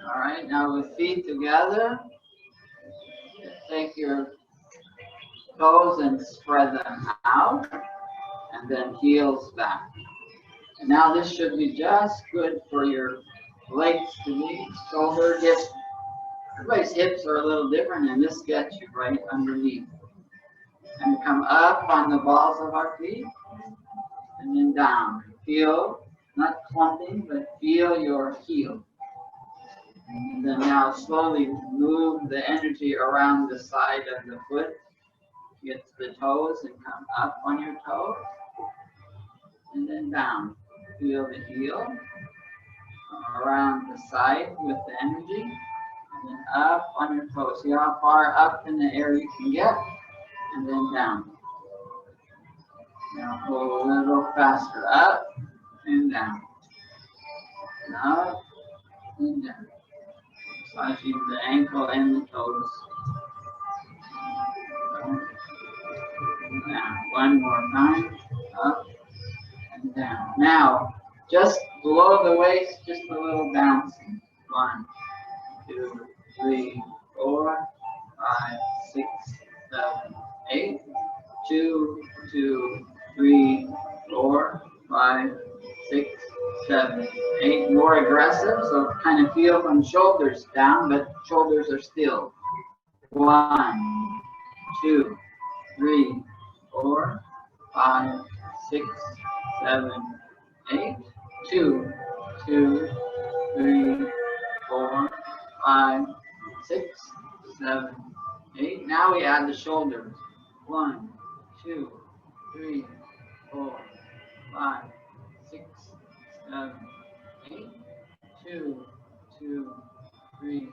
All right, now with feet together, take your toes and spread them out, and then heels back. And now this should be just good for your legs to meet, shoulder, hips. Everybody's hips are a little different, and this gets you right underneath. And come up on the balls of our feet, and then down. Feel, not clumping, but feel your heel. And then now slowly move the energy around the side of the foot. Get to the toes and come up on your toes. And then down. Feel the heel around the side with the energy. And then up on your toes. See how far up in the air you can get. And then down. Now go a little faster. Up and down. And up and down. Massaging the ankle and the toes. Down. One more time. Up and down. Now, just below the waist, just a little bouncing. 1, 2, 3, 4, 5, 6, 7, 8. 2, 2, 3, 4, 5, 6, 7, 8. More aggressive, so kind of feel from shoulders down, but shoulders are still. 1, 2, 3, 4, 5, 6, 7, 8. 2, 2, 3, 4, 5, 6, 7, 8. Now we add the shoulders. 1, 2, 3, 4, 5, 6, 7, 8. 2, 2, 3,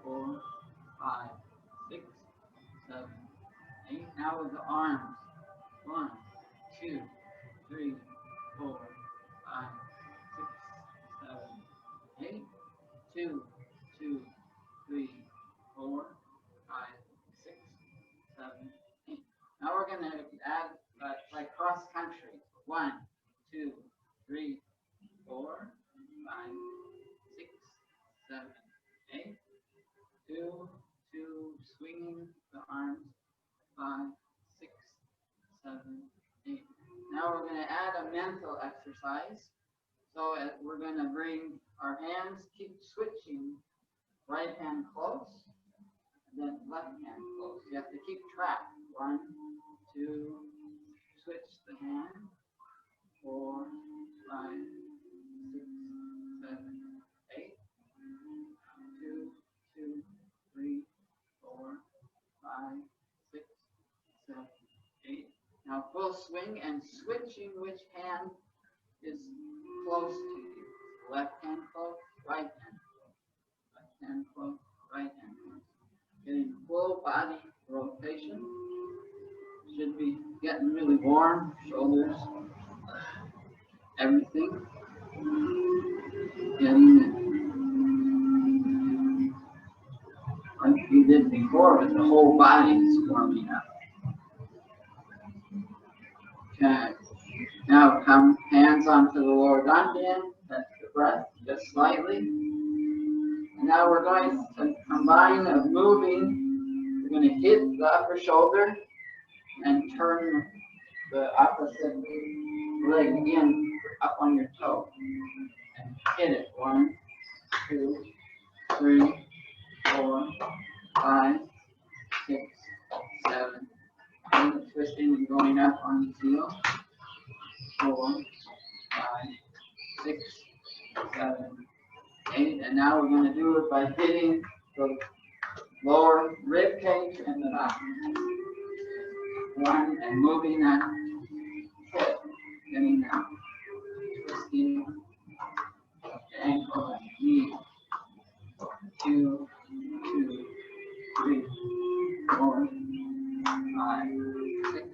4, 5, 6, 7, 8. Now with the arms. 1, 2, 3, 4, 5, 6, 7, 8. 2, 2, 3, 4, 5, 6, 7, 8. Now we're going to add like cross country. 1, 2, 3, 4, 5, 6, 7, 8. 2, 2, swinging the arms. 5, 6, 7, 8. Now we're going to add a mental exercise. So we're going to bring our hands, keep switching, right hand close, and then left hand close. You have to keep track. 1, 2, switch the hand. 4, 5, 6, 7, 8. 2, 2, 3, 4, 5, 6, 7, 8. Now full swing and switching which hand is close to you. Left hand close, right hand close. Left hand close, right hand close. Getting full body rotation. Should be getting really warm. Shoulders, everything. Getting it like we did before, but the whole body is warming up. Okay. Now come hands onto the lower dantian. Touch the breath just slightly. And now we're going to combine of moving. We're going to hit the upper shoulder and turn the opposite leg in up on your toe. And hit it. 1, 2, 3, 4, 5, 6, 7, 8. Twisting and going up on the heel. 4, 5, 6, 7, 8. And now we're going to do it by hitting the lower rib cage and the back. 1, and moving that hip, getting down, twisting the ankle and knee. 2, 2, 3, 4, 5, 6,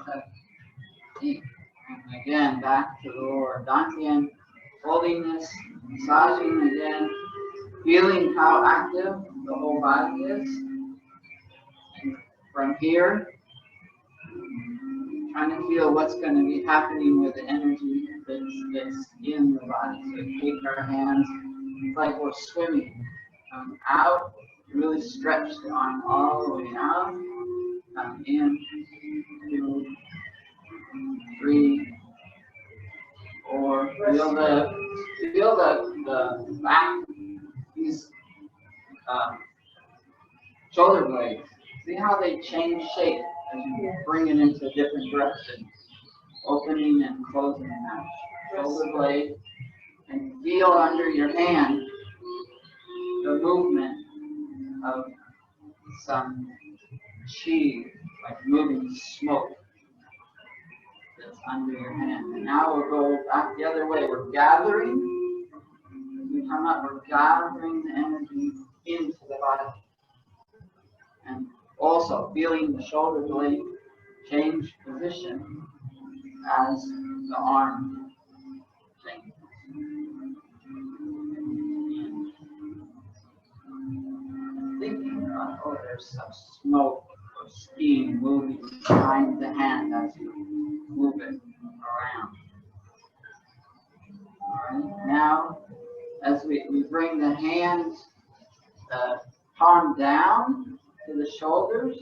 7, 8. And again, back to the lower dantian, holding this, massaging again, feeling how active the whole body is. And from here, trying to feel what's going to be happening with the energy that that's in the body. So take our hands, it's like we're swimming. Come out, really stretch the arm all the way out. Come in, 2, 3, 4. Feel the back, these shoulder blades. See how they change shape as you bring it into different directions, opening and closing that shoulder blade, and feel under your hand the movement of some chi, like moving smoke that's under your hand. And now we'll go back the other way. We're gathering. As we come up, we're gathering the energy into the body. And also feeling the shoulder blade change position as the arm changes. Thinking, oh, there's some smoke or steam moving behind the hand as you move it around. All right. Now, as we bring the hands, palm down to the shoulders,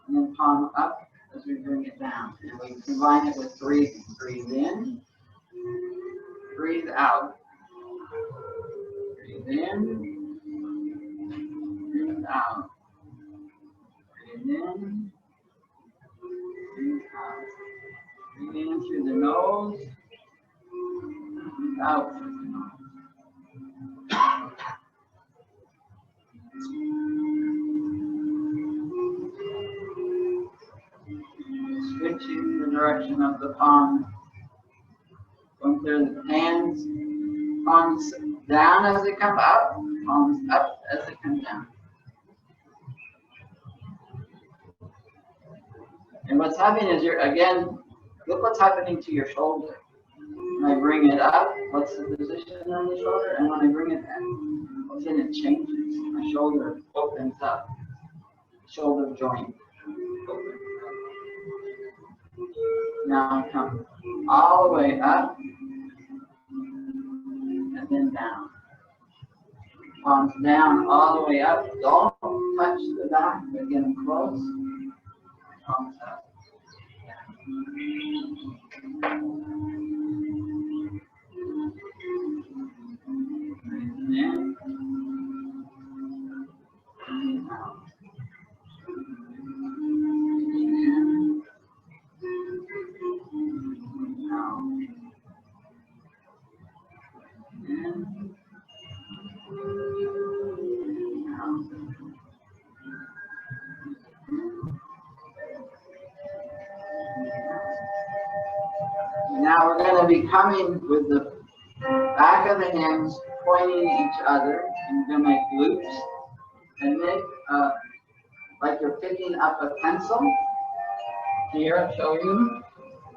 and then palm up as we bring it down. And we combine it with breathing. Breathe in, breathe out. Breathe in, breathe out. Breathe in, breathe out. Breathe in through the nose, breathe out through the nose. Switching the direction of the palm. Going through the hands, palms down as they come up, palms up as they come down. And what's happening is again, look what's happening to your shoulder. When I bring it up, what's the position on the shoulder? And when I bring it down, what's in it changes. My shoulder opens up. Shoulder joint opens up. Now come all the way up and then down. Palms down all the way up. Don't touch the back, but get them close. Palms up. Breathe in. Breathe out. Breathe in. Breathe out. In. Out. Now we're going to be coming with the back of the hands pointing each other, and we're going to make loops and make like you're picking up a pencil. Here, I'll show you.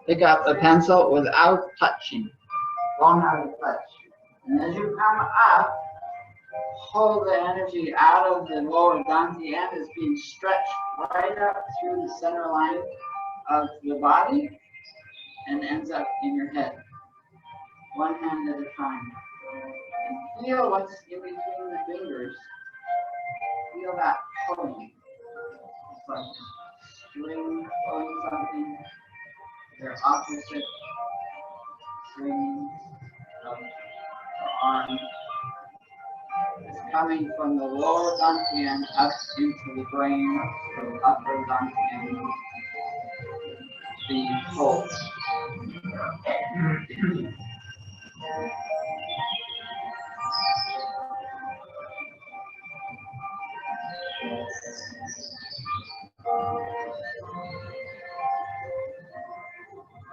Pick up a pencil without touching. Don't have to touch. And as you come up, hold the energy out of the lower dantian as being stretched right up through the center line of the body and ends up in your head. One hand at a time. And feel what's in between the fingers. Feel that pulling. It's like a string pulling something. They're opposite strings of the arm. It's coming from the lower dantian up into the brain, to the upper dantian, being pulled.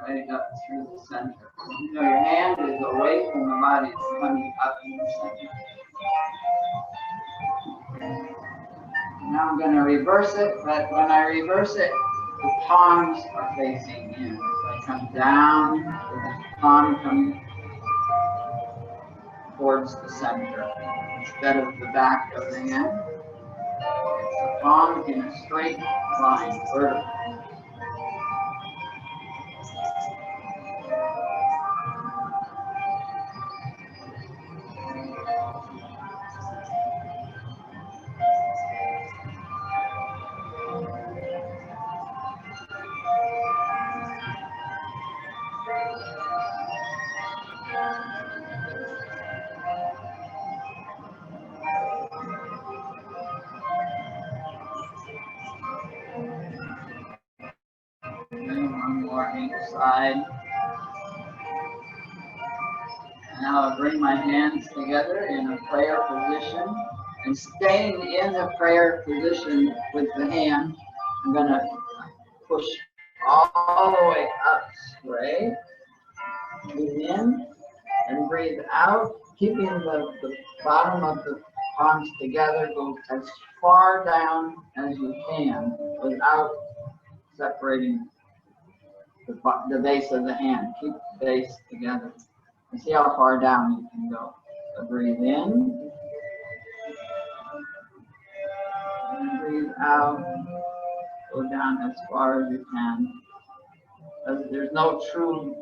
Right up through the center. You know, your hand is away from the body, it's coming up in the center. Now I'm going to reverse it, but when I reverse it, the palms are facing in. So I come down, with the palm coming towards the center instead of the back of the hand. It's the palm in a straight line, vertical. each side. Now I'll bring my hands together in a prayer position. And staying in the prayer position with the hand, I'm going to push all the way up straight. Breathe in and breathe out, keeping the bottom of the palms together. Go as far down as you can without separating the base of the hand. Keep the base together. And see how far down you can go. So breathe in. And breathe out. Go down as far as you can. There's no true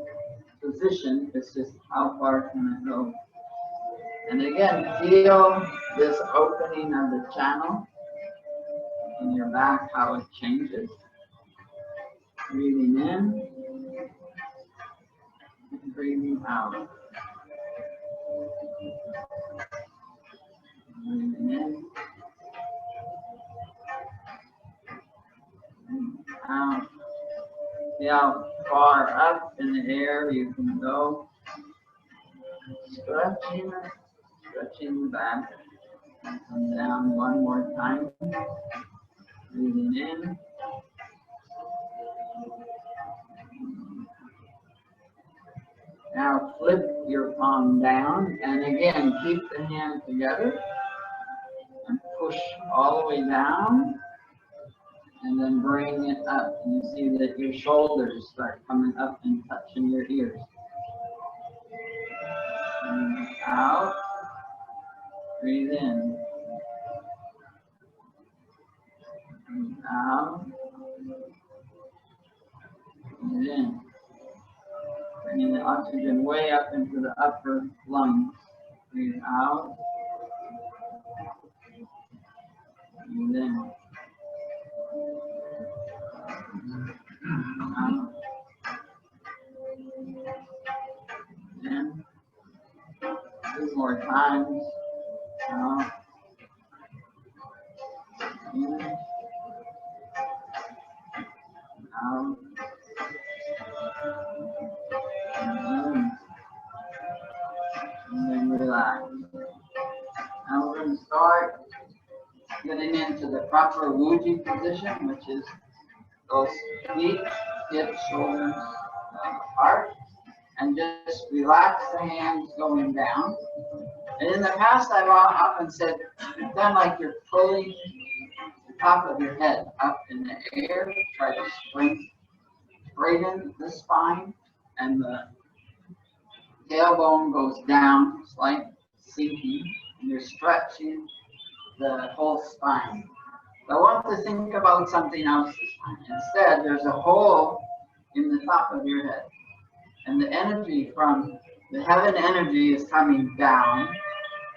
position. It's just how far can it go. And again, feel this opening of the channel in your back, how it changes. Breathing in. And breathing out. Breathing in. And out. See how far up in the air you can go. Stretching the back. And come down one more time. Breathing in. Now flip your palm down, and again keep the hand together and push all the way down, and then bring it up. And you see that your shoulders start coming up and touching your ears. And out. Breathe in. Breathe out. Breathe in. Bringing the oxygen way up into the upper lungs. Breathe out. Breathe in. Out. In. 2 more times. Out. In. Out. And then relax. Now we're going to start getting into the proper Wuji position, which is those feet, hips, shoulders apart, and just relax the hands going down. And in the past, I've often said, it's done like you're pulling the top of your head up in the air. Try to straighten the spine, and the tailbone goes down, slight sinking, and you're stretching the whole spine. I want to think about something else this time. Instead, there's a hole in the top of your head, and the energy from the heaven energy is coming down,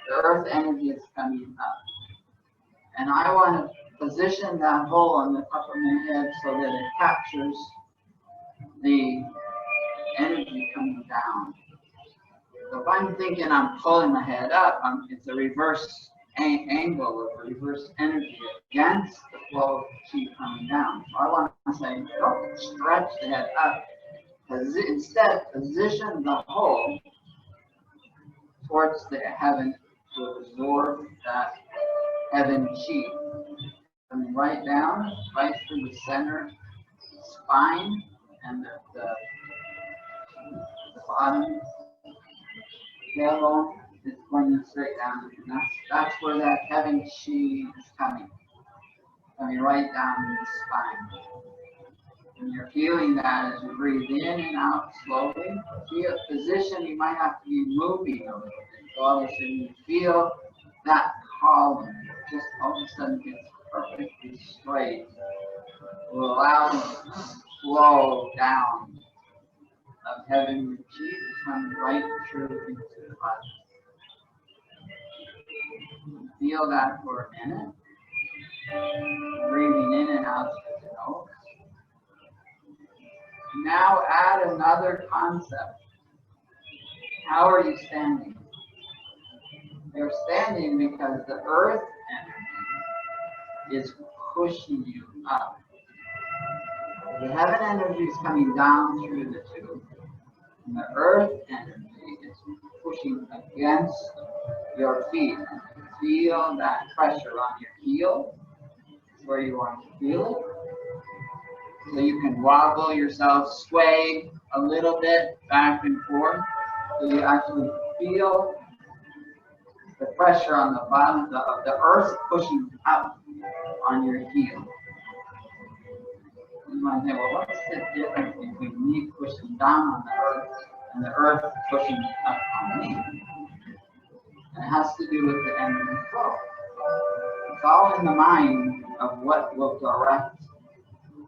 the earth energy is coming up. And I want to position that hole on the top of my head so that it captures the energy coming down. So if I'm thinking I'm pulling my head up, it's a reverse angle of reverse energy against the flow of chi coming down. So I want to say, don't stretch the head up. Instead, position the hole towards the heaven to absorb that heaven chi. Coming right down, right through the center spine and the bottom tailbone is going straight down, and that's where that heaven chi is coming right down the spine. And you're feeling that as you breathe in and out slowly. Feel position, you might have to be moving a little bit. So all of a sudden you feel that column just all of a sudden gets perfectly straight. Will allow the flow down of heavenly chi to come right through into the body. Feel that for a minute. Breathing in and out through the nose. Now add another concept. How are you standing? You're standing because the earth energy is pushing you up. The heaven energy is coming down through the tube. And the earth energy is pushing against your feet. Feel that pressure on your heel, where you want to feel it. So you can wobble yourself, sway a little bit back and forth. So you actually feel the pressure on the bottom of the earth pushing up on your heel. You might say, well, what's the difference between me pushing down on the earth and the earth pushing up on me? And it has to do with the energy flow. It's all in the mind of what will direct,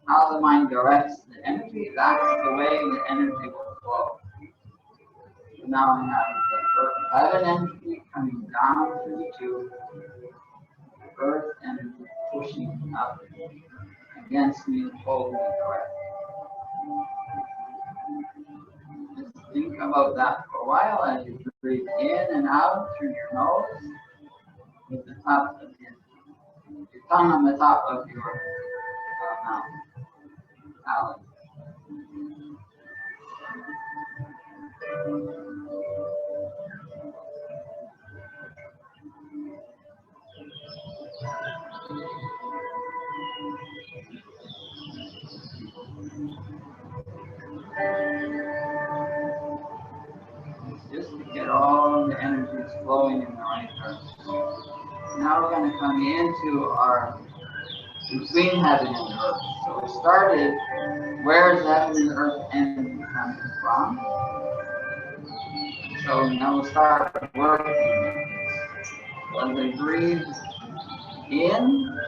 how the mind directs the energy. That's the way the energy will flow. So now I have the heaven energy coming down through the tube, earth energy pushing up against me and holding me direct. Just think about that for a while as you breathe in and out through your nose with the top of your tongue on the top of your mouth. Out. Just to get all the energies flowing in the right direction. Now we're going to come into our between heaven and earth. So we started, where is heaven and earth energy coming from? So now we'll start working. So as we breathe in,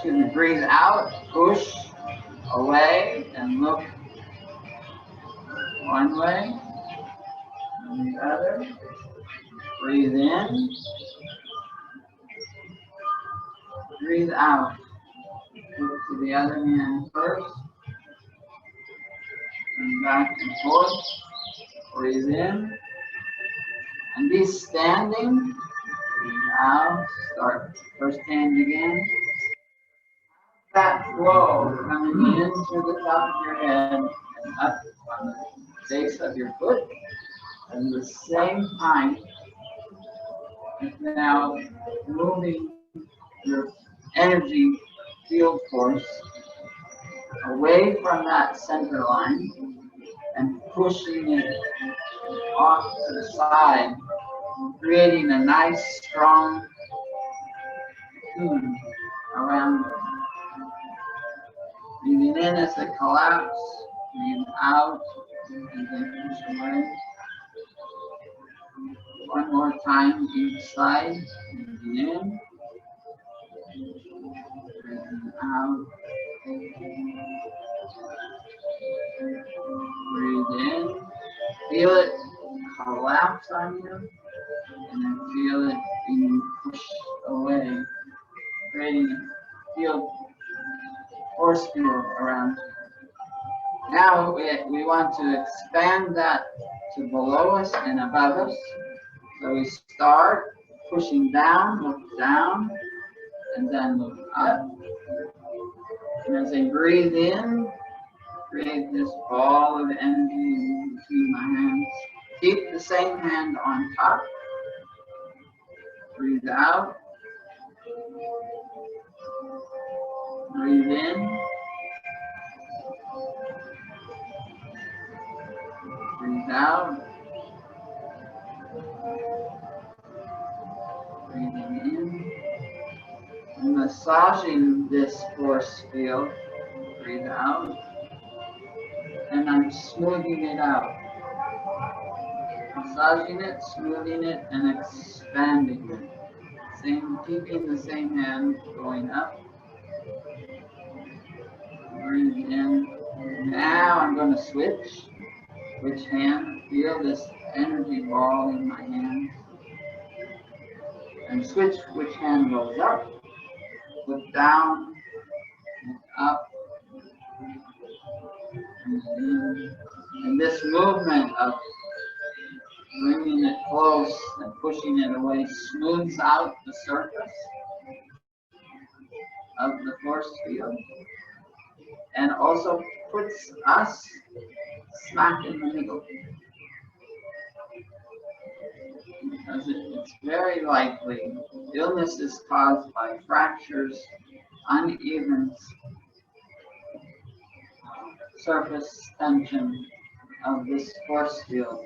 should we breathe out, push away and look one way and the other. Breathe in, breathe out. Look to the other hand first, and back and forth. Breathe in, and be standing. Breathe out. Start first hand again. That flow coming in through the top of your head and up on the base of your foot. And at the same time, now moving your energy field force away from that center line and pushing it off to the side, creating a nice strong cocoon around it. Breathing in as it collapses, breathe out and then push away. One more time each side, breathing in, breathing out. Breathe in, feel it collapse on you, and then feel it being pushed away, creating a field, force field around you. Now we want to expand that to below us and above us. So we start pushing down, look down, and then look up. And as I breathe in, create this ball of energy in between my hands. Keep the same hand on top. Breathe out. Breathe in. Breathe out. Breathing in. And massaging this force field. Breathe out. And I'm smoothing it out. Massaging it, smoothing it, and expanding it. Keeping the same hand going up. Breathe in. Now I'm going to switch. Which hand? Feel this energy ball in my hands. And switch which hand goes up. Look down. Look up. And this movement of bringing it close and pushing it away smooths out the surface of the force field. and also puts us smack in the middle. Because it's very likely illness is caused by fractures, uneven surface tension of this force field,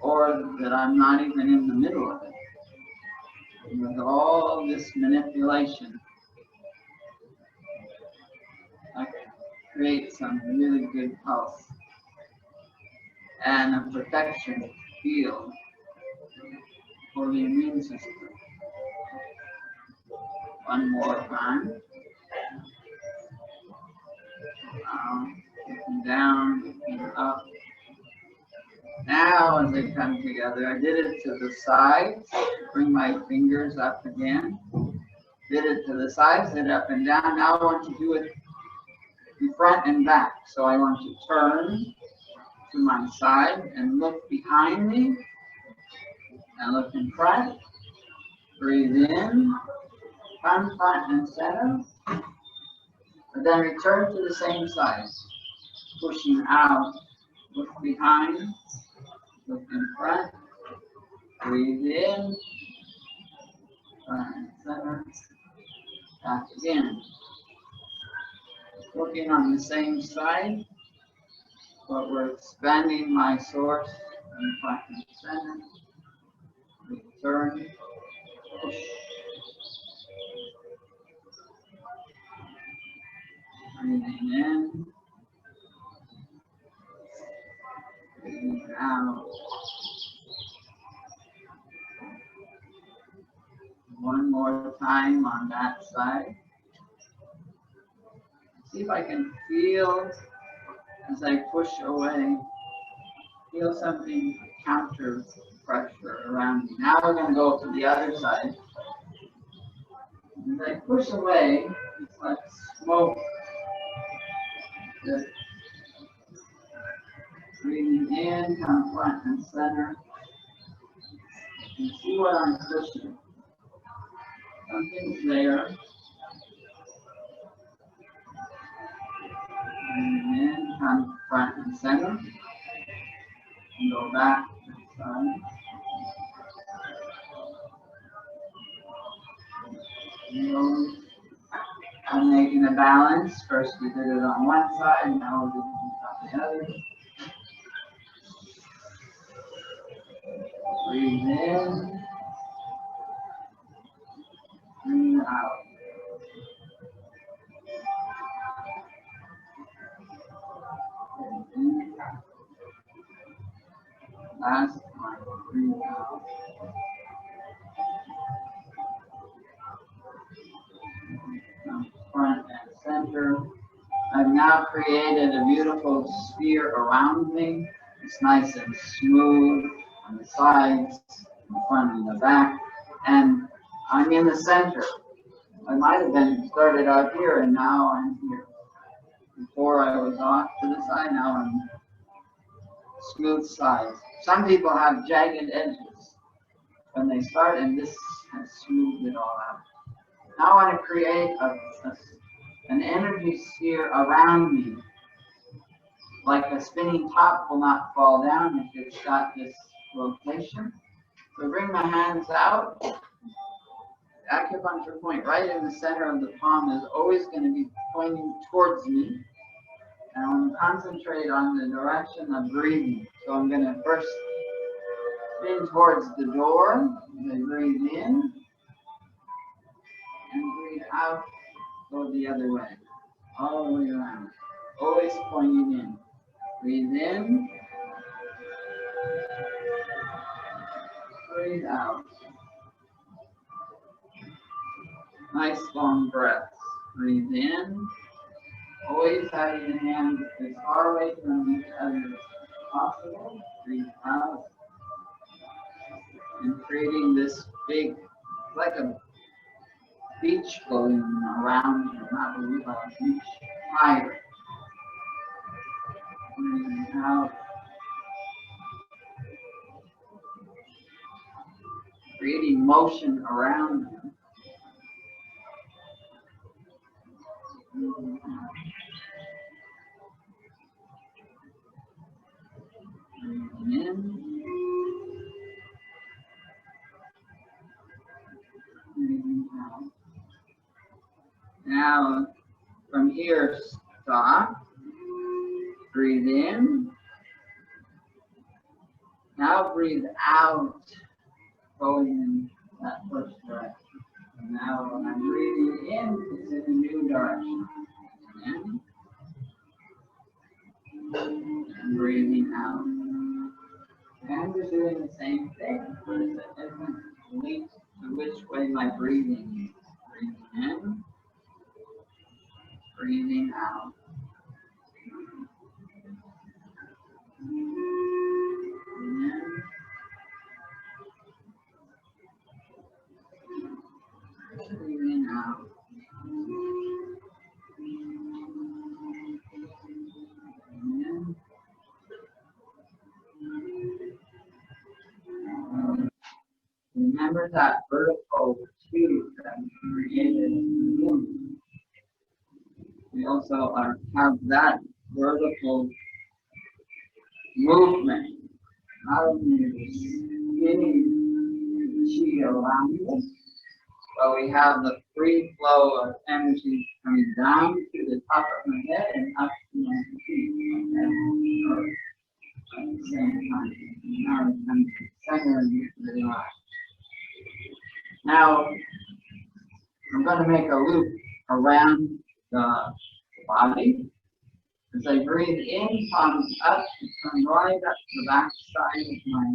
or that I'm not even in the middle of it. With all this manipulation, I can create some really good health and a protection field for the immune system. One more time. Down, looking up. Now as they come together, I did it to the sides. Bring my fingers up again. Did it to the sides, did up and down. Now I want to do it in front and back. So I want to turn to my side and look behind me. And look in front. Breathe in. Come front and center. But then return to the same side. Pushing out. Look behind. Look in front. Breathe in. Front and center. Back again. Looking on the same side, but we're expanding my source in front and center. Return. Push. Breathing in. Breathing out. One more time on that side. See if I can feel as I push away, feel something counter pressure around me. Now we're going to go to the other side. As I push away, it's like smoke. Just breathing in, come front and center. And see what I'm pushing. Something's there. And then come front and center. And go back to the side. I'm making a balance. First we did it on one side, now we'll do it on the other. Breathe in. Breathe out. Last one, breathe out. Come front and center. I've now created a beautiful sphere around me. It's nice and smooth on the sides, in the front and the back. And I'm in the center. I might have been started out here and now I'm here. Before I was off to the side, now I'm smooth sides. Some people have jagged edges when they start, and this has smoothed it all out. Now I want to create an energy sphere around me. Like a spinning top will not fall down if it's got this rotation. So bring my hands out. The acupuncture point right in the center of the palm is always going to be pointing towards me. And I want to concentrate on the direction of breathing. So I'm going to first spin towards the door. Then breathe in. And breathe out. Go the other way. All the way around. Always pointing in. Breathe in. Breathe out. Nice long breaths. Breathe in. Always having your hands as far away from each other as possible. Breathe out. And creating this big, like a beach going around you, not really like a beach fire. Breathe out. Creating motion around you. in. Breathing out. Now, from here, stop. Breathe in. Now breathe out, going in that first direction. And now when I'm breathing in, it's in a new direction. In. And breathing out. And we're doing the same thing, but it's a different link to which way my breathing is. Breathing in, breathing out. In, breathing out. In. Remember that vertical tube that we created in the womb. We also have that vertical movement, not only spinning chi around us, but we have the free flow of energy coming down to the top of my head and up to my feet at the same time. Now it comes to the center of the body. Now I'm going to make a loop around the body. As I breathe in, palms up, come right up the back side of my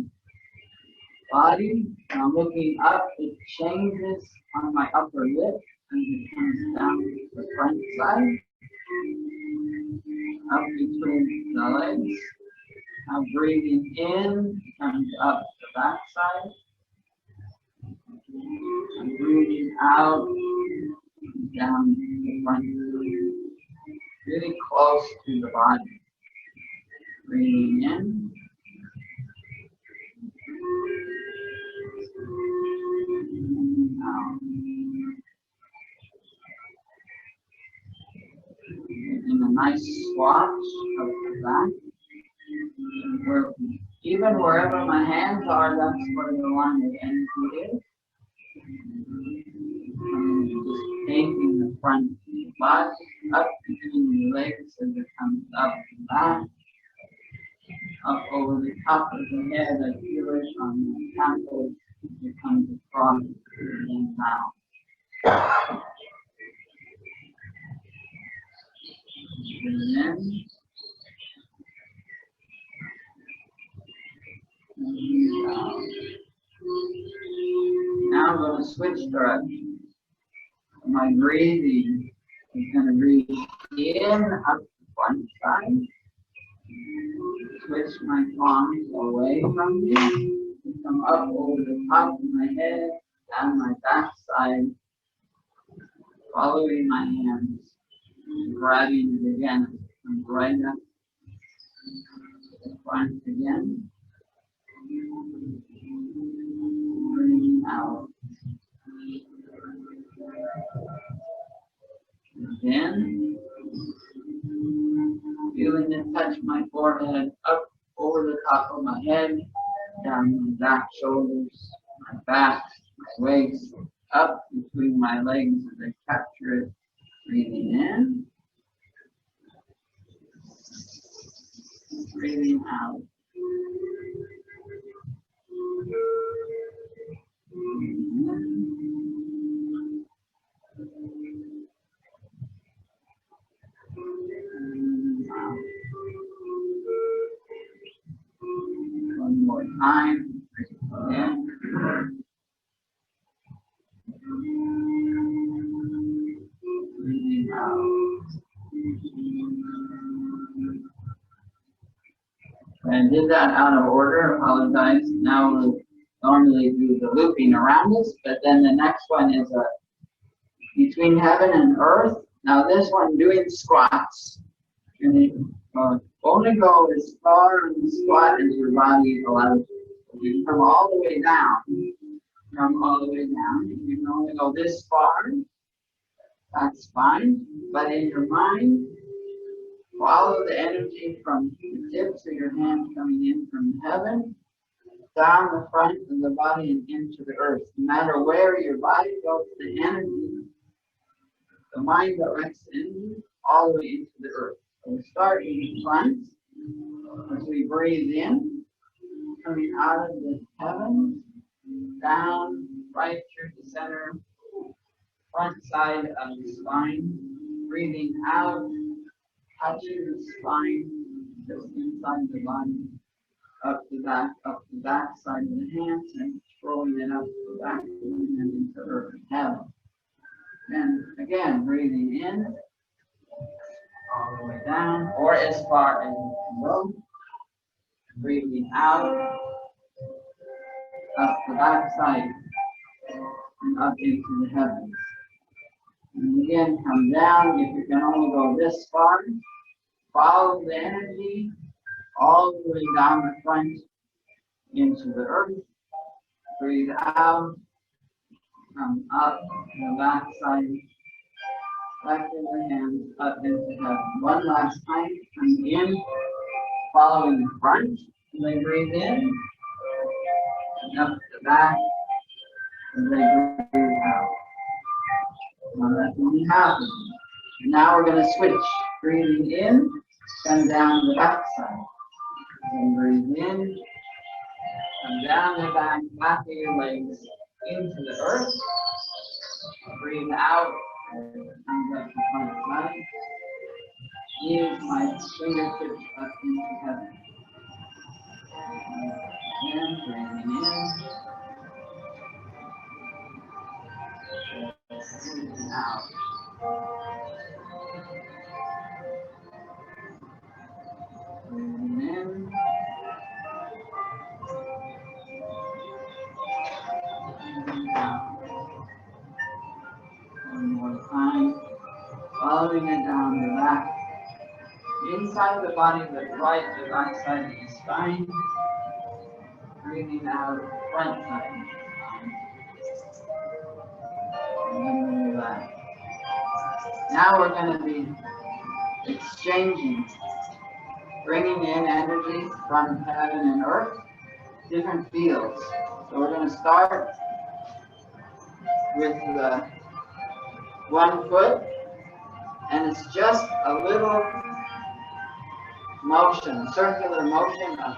body. Now looking up, it changes on my upper lip and it comes down to the front side, up between the legs. Now breathing in, comes up the back side. And breathing out, down the front side. Really close to the body. Breathing in. Out. In a nice swatch of the back. Even wherever my hands are, that's where the line of energy is. Just taking the front body up between the legs as it comes up and back, up over the top of the head. I feel it on the temples as it comes across and down. And then, now I'm going to switch directions. My breathing is going to breathe in up the front side. Switch my palms away from me. Come up over the top of my head and my back side. Following my hands. Grabbing it again. Come right up to the front again. Breathing out. Again, feeling it touch my forehead, up over the top of my head, down my back shoulders, my back, my waist, up between my legs as I capture it. Breathing in, breathing out. Breathing in. One more time. Again. Breathing out. I did that out of order. Apologize. Now we'll normally do the looping around us, but then the next one is between heaven and earth. Now this one, doing squats. Only go as far in the squat as your body allows you. You come all the way down. Come all the way down. You can only go this far. That's fine. But in your mind, Follow the energy from the tips of your hands coming in from heaven, down the front of the body and into the earth. No matter where your body goes, the energy, the mind directs the energy all the way into the earth. So we start in the front as we breathe in, coming out of the heavens, down, right through the center, front side of the spine, breathing out, touching the spine, just inside the body, up the back side of the hands, and throwing it up the back and into earth and heaven. And again, breathing in, all the way down, or as far as you can go. Breathing out, up the back side, and up into the heavens. And again, come down. If you can only go this far, follow the energy all the way down the front into the earth. Breathe out, come up the back side, back in the hands, up into heaven. One last time, come in, following the front, and they breathe in, and up the back, and they breathe out. Now that's only half of it. And now we're going to switch. Breathing in, come down the back side. And breathe in, come down the back of your legs into the earth. Breathe out, comes up the front side. Use my fingertips up into heaven. Again, breathing in. Breathing out. Breathing in. Breathing out. One more time. Following it down the back. Inside the body, the right, the back side of the spine. Breathing out, front side of the spine. And then relax. Now we're going to be exchanging, bringing in energy from heaven and earth, different fields. So we're going to start with the 1 foot, and it's just a little motion, circular motion of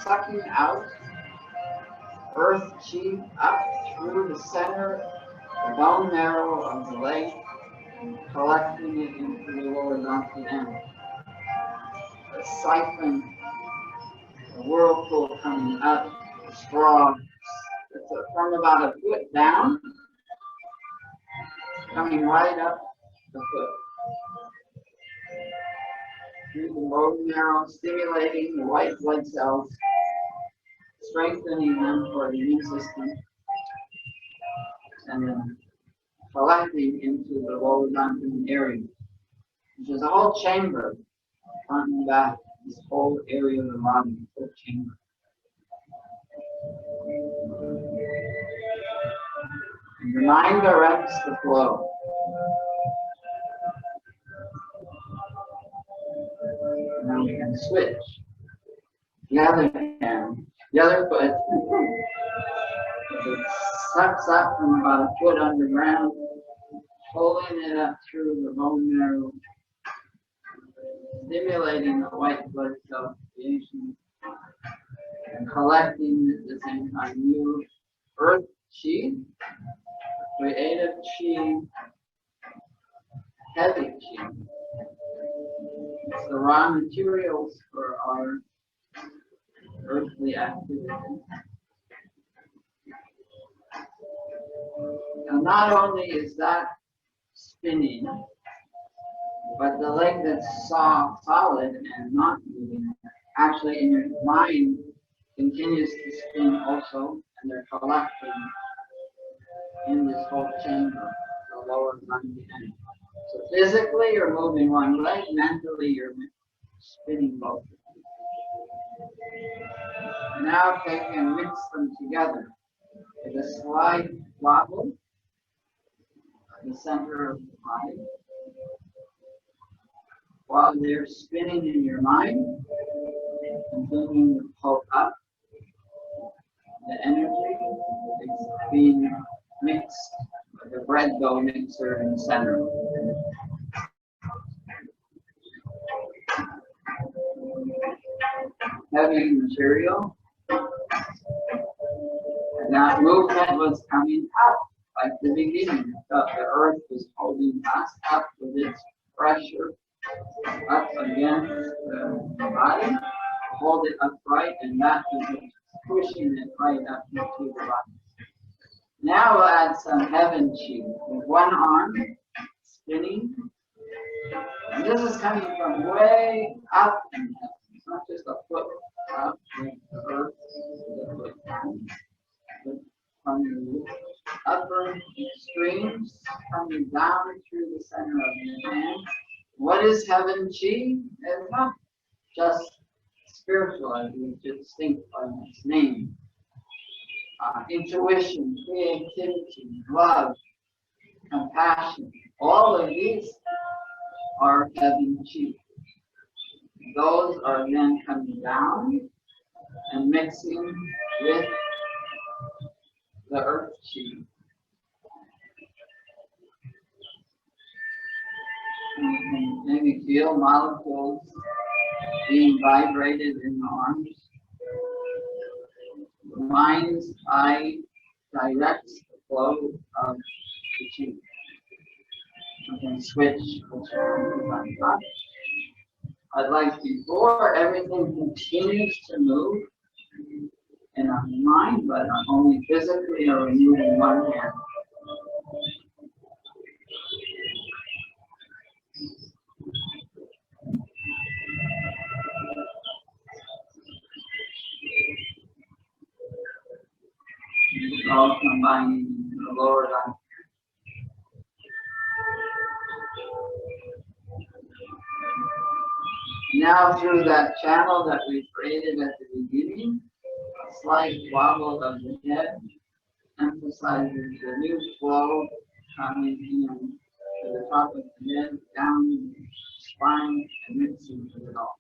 sucking out earth chi up through the center, the bone marrow of the leg, collecting it into the lower donkey end. A siphon, a whirlpool coming up, a straw. It's from about a foot down, coming right up the foot. Through the bone marrow, stimulating the white blood cells, strengthening them for the immune system, and then collecting into the lower donkey area, which is a whole chamber, front and back, this whole area of the body, whole chamber. And the mind directs the flow. Now we can switch. The other hand, the other foot, it sucks up from about a foot underground, pulling it up through the bone marrow, stimulating the white blood cell creation, and collecting at the same time new earth chi, creative chi, heavy chi. It's the raw materials for our earthly activity. And not only is that spinning, but the leg that's solid and not moving, actually in your mind continues to spin also, and they're collecting in this whole chamber, the lower body end. So physically you're moving one leg, mentally you're spinning both. Now take and mix them together with a slight wobble at the center of the body. while they're spinning in your mind, continuing to poke up. The energy is being mixed like a bread dough mixer in the center. Heavy material, and that movement was coming up like the beginning. The earth was holding us up with its pressure up against the body, hold it upright, and that is pushing it right up into the body. Now we'll add some heaven chi with one arm spinning, and this is coming from way up in heaven. It's not just a foot up with the earth, the foot down, but from the upper extremes coming down through the center of your hand. What is heaven chi? It's not just spiritual, as we just think by its name. Intuition, creativity, love, compassion, all of these are heaven chi. Those are then coming down and mixing with the earth chi. You can maybe feel molecules being vibrated in the arms. The mind's eye directs the flow of the chi. You can switch which arm is on top. I'd like before everything continues to move in our mind, but only physically or moving one hand. All combining in the lower left. Now through that channel that we created at the beginning, a slight wobble of the head emphasizes the new flow coming in to the top of the head, down the spine, and mixing with it all.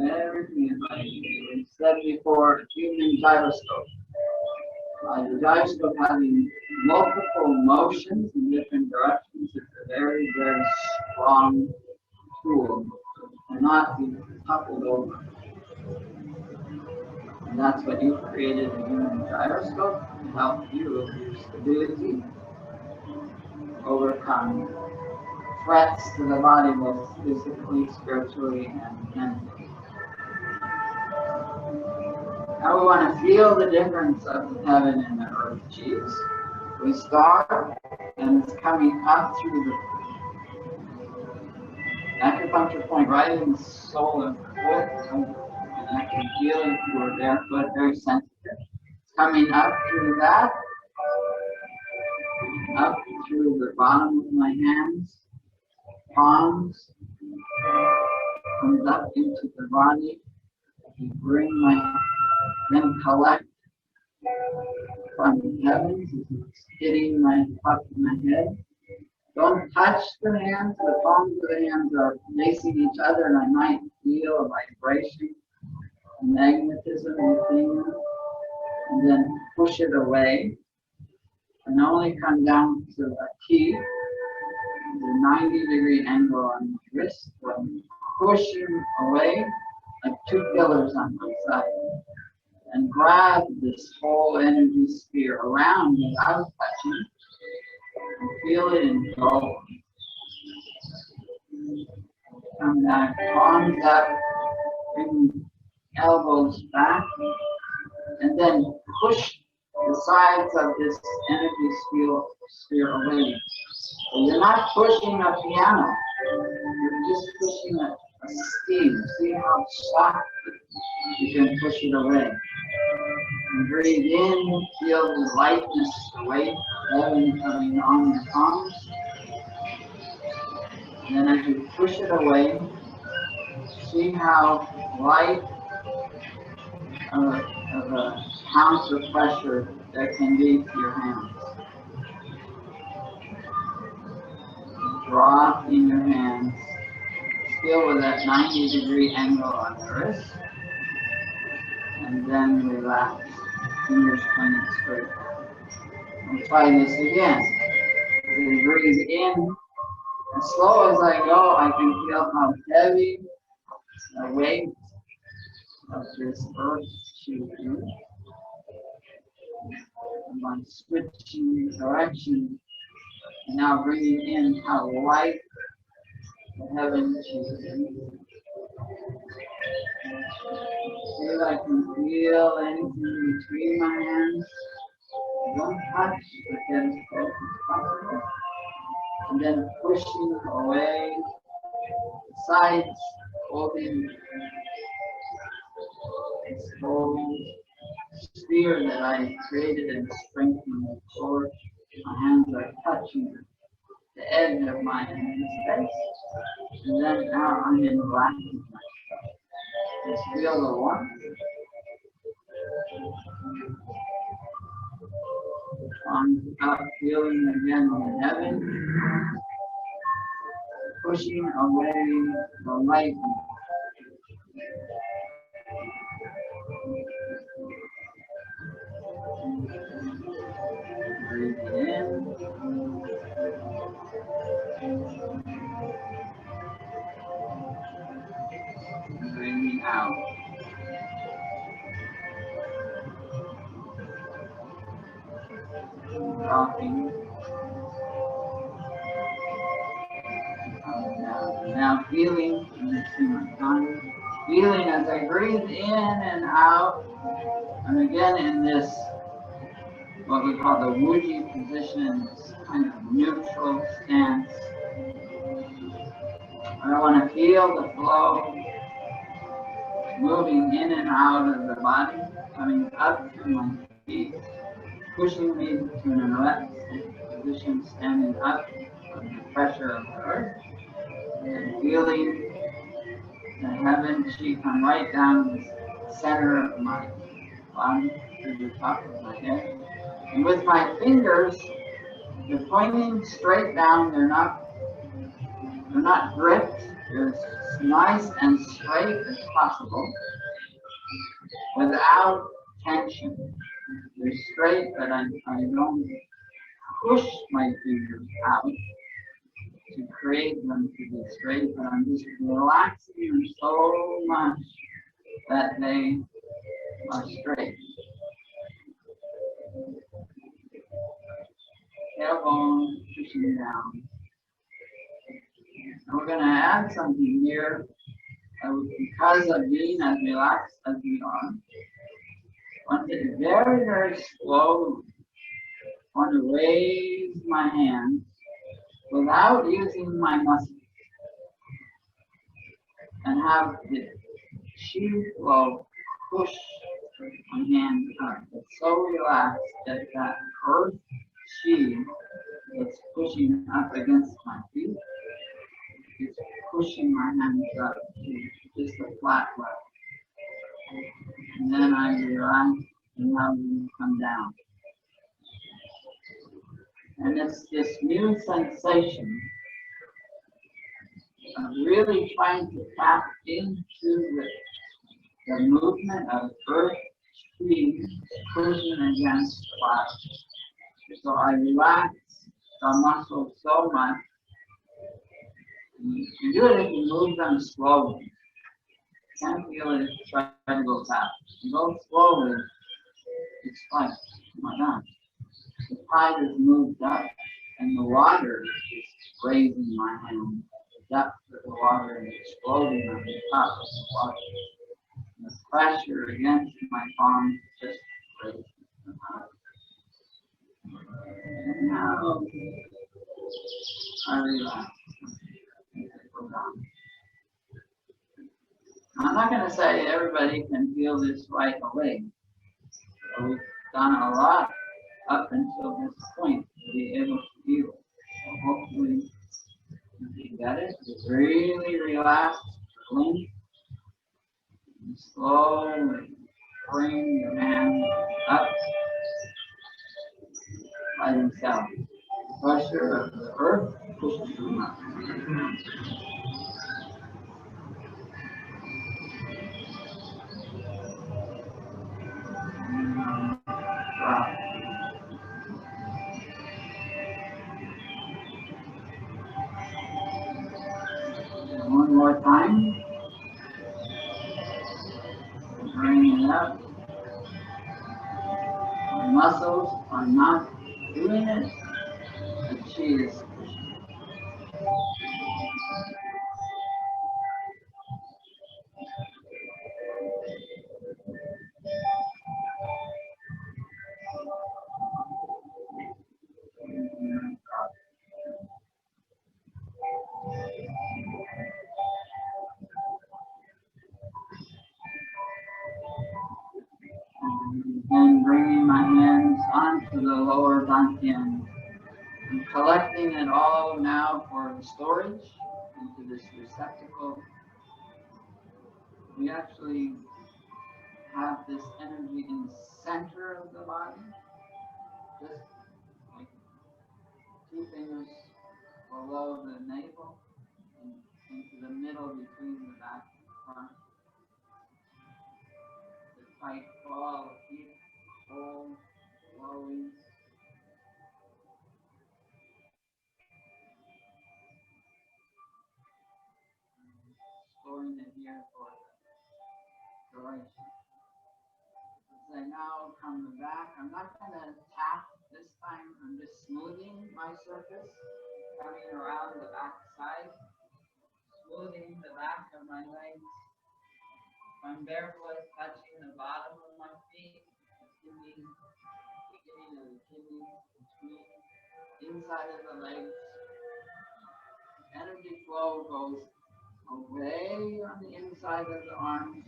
Everything is like we said before, human gyroscope. The gyroscope having multiple motions in different directions is a very, very strong tool. And not be toppled over. And that's what you created, a human gyroscope, to help you with your stability, overcome threats to the body, both physically, spiritually, and mentally. Now we want to feel the difference of the heaven and the earth chis. We start, and it's coming up through the acupuncture point right in the sole of the foot, and I can feel it through their foot, very sensitive. It's coming up through that, up through the bottom of my hands, palms, comes up into the body. You bring my, then collect from the heavens, it's hitting my top of my head. Don't touch the hands, the palms of the hands are facing each other, and I might feel a vibration, a magnetism within them, and then push it away, and only come down to a T, the 90-degree angle on my wrist, so I'm pushing away like two pillars on my side, and grab this whole energy sphere around without touching. Feel it and go. Come back, palms up, bring elbows back, and then push the sides of this energy sphere away. So you're not pushing a piano, you're just pushing a steam. See how soft you can push it away. And breathe in, feel the lightness, the weight of heaven coming on your palms. And then as you push it away, see how light of a ounce of pressure there can be to your hands. Drop in your hands, still with that 90-degree angle on the wrist, and then relax, fingers pointing straight. We'll try this again. As I breathe in, as slow as I go, I can feel how heavy the weight of this earth should be. And I'm switching direction, and now bringing in how light the heaven should be. See if I can feel anything between my hands. Don't touch, but get as close as possible. And then pushing away the sides, holding this whole sphere that I created and strengthened the core. My hands are touching the edge of my space. And then now I'm in relaxing myself. Just feel the warmth. On up, feeling again the heaven, pushing away the light. Breathe in. Breathing out. Dropping. Now feeling, feeling as I breathe in and out, and again in this, what we call the Wuji position, this kind of neutral stance. I want to feel the flow moving in and out of the body, coming up to my feet, pushing me to an erect position, standing up under the pressure of the earth, and feeling the heaven chi come right down the center of my body to the top of my head. And with my fingers, they're pointing straight down. They're not gripped. They're as nice and straight as possible, without tension. They're straight, but I don't push my fingers out to create them to be straight, but I'm just relaxing them so much that they are straight. Tailbone pushing down. And we're going to add something here. Because of being as relaxed as we are, I want to very, very slowly want to raise my hands without using my muscles and have the chi flow push my hands up. It's so relaxed that that earth chi that's pushing up against my feet is pushing my hands up to just a flat level. And then I relax and now we come down. And it's this new sensation of really trying to tap into the movement of earth chi pushing against flesh. So I relax the muscles so much. You do it if you move them slowly. You can't feel it if you try to go fast. You go slowly, it's like, oh my God, the tide has moved up and the water is just grazing my hand. The depth of the water is exploding on the top of the water. And the pressure against my palm is just grazing the water. And now I relax. I'm not going to say everybody can feel this right away. We've done a lot up until this point to be able to feel it. So hopefully If you get it, just really relax, blink, and slowly bring your hand up by themselves. The pressure of the earth pushes them up. Drop. And one more time. Bring it up. The muscles are not doing it. The chi is pushing. And bringing my hands onto the lower dantian and collecting it all now for storage into this receptacle. We actually have this energy in the center of the body, just like 2 fingers below the navel and into the middle between the back and the front. The tight ball of heat, full, flowing. Storing it here for the duration. As I now come back, I'm not going to tap this time, I'm just smoothing my surface, coming around the back side, smoothing the back of my legs. If I'm barefoot, touching the bottom of my feet, beginning of the kidney, between, inside of the legs. Energy flow goes away on the inside of the arms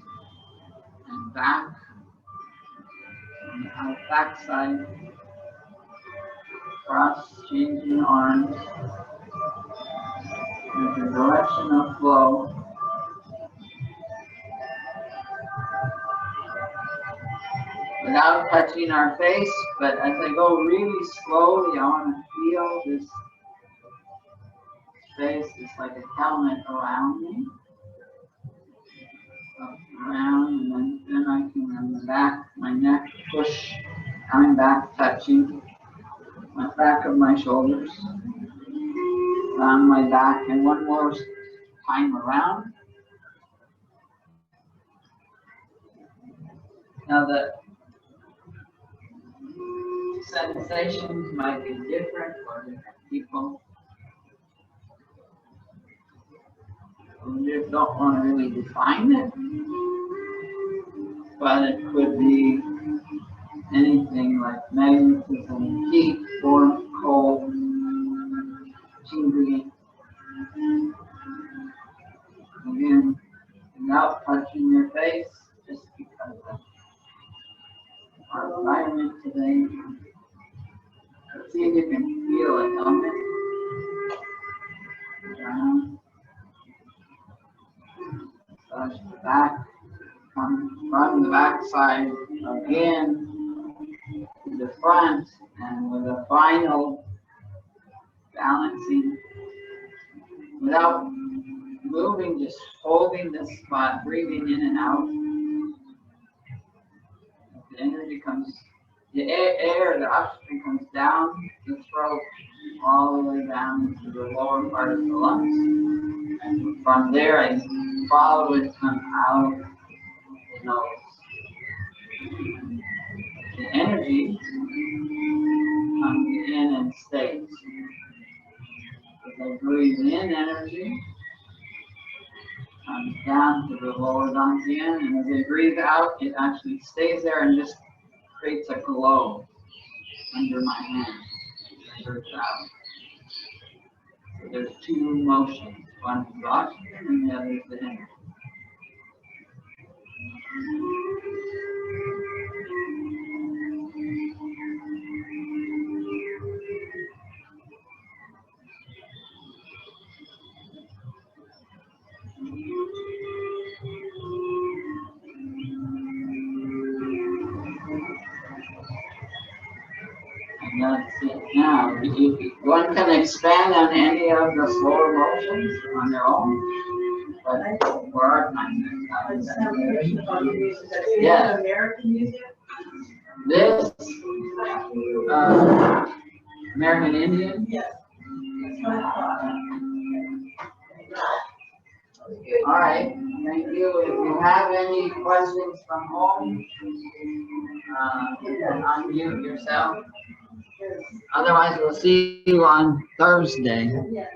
and back on the back side, cross changing arms with the direction of flow. Without touching our face, but as I go really slowly, I want to feel this space is like a helmet around me. Up, around, and then I can on the back, my neck, push, coming back, touching my back of my shoulders, around my back, and one more time around. Now the sensations might be different for different people. We just don't want to really define it, but it could be anything like magnetism, heat, warmth, cold, tingly. Again, without touching your face, just because of our environment today. Let's see if you can feel a helmet around, touch the back, come from the back side again to the front, and with a final balancing without moving, just holding this spot, breathing in and out. The energy comes, the air, the oxygen comes down the throat, all the way down to the lower part of the lungs. And from there, I follow it come out the nose. The energy comes in and stays. As I breathe in energy, comes down to the lower dantian, and as I breathe out, it actually stays there and just creates a glow under my hand. Out. So there's 2 motions. One is the oxygen and the other is the energy. That's it. Now, one can expand on any of the slower motions on their own, but for our time, yeah. This American Indian. Yes. All right, thank you. If you have any questions from home, unmute yourself. Otherwise, we'll see you on Thursday. Yes.